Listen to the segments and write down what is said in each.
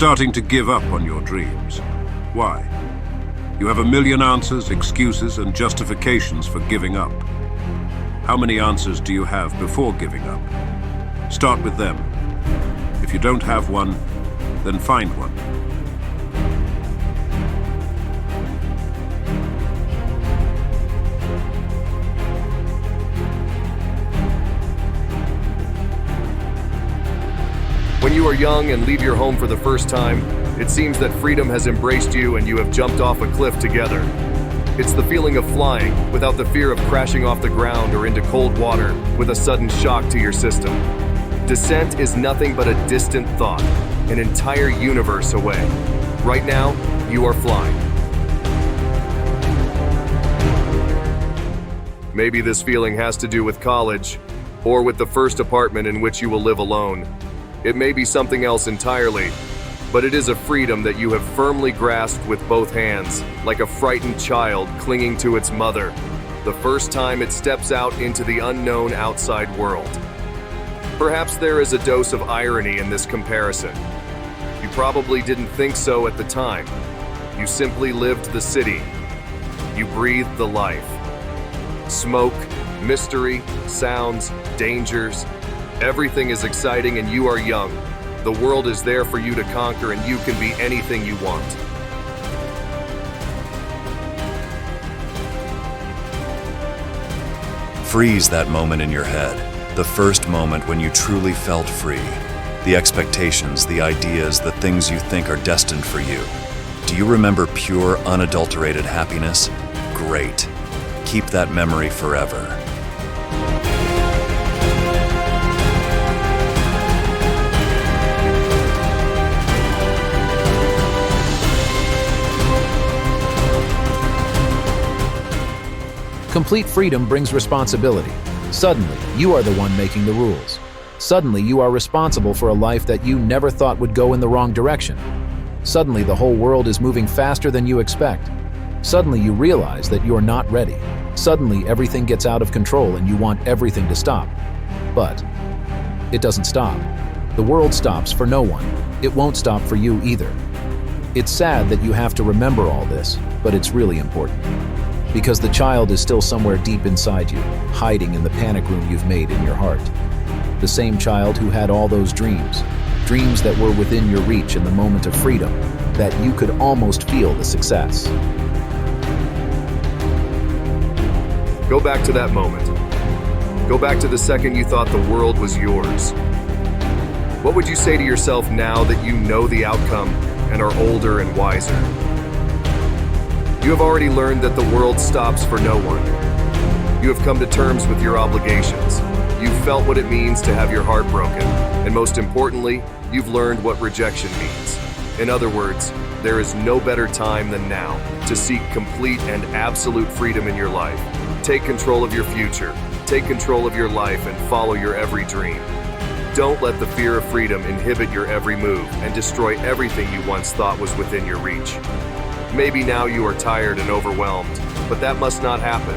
starting to give up on your dreams. Why? You have a million answers, excuses, and justifications for giving up. How many answers do you have before giving up? Start with them. If you don't have one, then find one. When you are young and leave your home for the first time, it seems that freedom has embraced you and you have jumped off a cliff together. It's the feeling of flying without the fear of crashing off the ground or into cold water with a sudden shock to your system. Descent is nothing but a distant thought, an entire universe away. Right now, you are flying. Maybe this feeling has to do with college, or with the first apartment in which you will live alone. It may be something else entirely, but it is a freedom that you have firmly grasped with both hands, like a frightened child clinging to its mother, the first time it steps out into the unknown outside world. Perhaps there is a dose of irony in this comparison. You probably didn't think so at the time. You simply lived the city. You breathed the life. Smoke, mystery, sounds, dangers. Everything is exciting and you are young. The world is there for you to conquer and you can be anything you want. Freeze that moment in your head, the first moment when you truly felt free. The expectations, the ideas, the things you think are destined for you. Do you remember pure, unadulterated happiness? Great. Keep that memory forever. Complete freedom brings responsibility. Suddenly, you are the one making the rules. Suddenly, you are responsible for a life that you never thought would go in the wrong direction. Suddenly, the whole world is moving faster than you expect. Suddenly, you realize that you're not ready. Suddenly, everything gets out of control and you want everything to stop. But it doesn't stop. The world stops for no one. It won't stop for you either. It's sad that you have to remember all this, but it's really important. Because the child is still somewhere deep inside you, hiding in the panic room you've made in your heart. The same child who had all those dreams that were within your reach in the moment of freedom, that you could almost feel the success. Go back to that moment. Go back to the second you thought the world was yours. What would you say to yourself now that you know the outcome and are older and wiser? You have already learned that the world stops for no one. You have come to terms with your obligations. You've felt what it means to have your heart broken. And most importantly, you've learned what rejection means. In other words, there is no better time than now to seek complete and absolute freedom in your life. Take control of your future, take control of your life, and follow your every dream. Don't let the fear of freedom inhibit your every move and destroy everything you once thought was within your reach. Maybe now you are tired and overwhelmed, but that must not happen.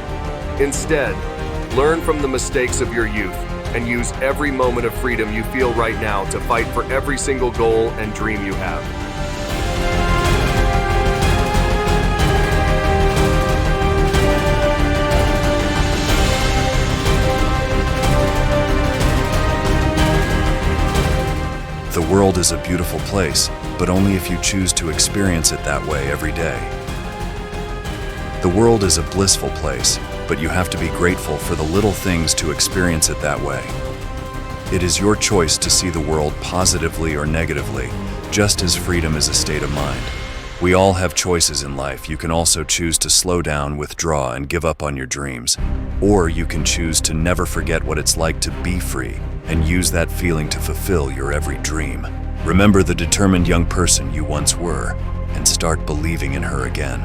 Instead, learn from the mistakes of your youth and use every moment of freedom you feel right now to fight for every single goal and dream you have. The world is a beautiful place, but only if you choose to experience it that way every day. The world is a blissful place, but you have to be grateful for the little things to experience it that way. It is your choice to see the world positively or negatively, just as freedom is a state of mind. We all have choices in life. You can also choose to slow down, withdraw, and give up on your dreams. Or you can choose to never forget what it's like to be free and use that feeling to fulfill your every dream. Remember the determined young person you once were and start believing in her again.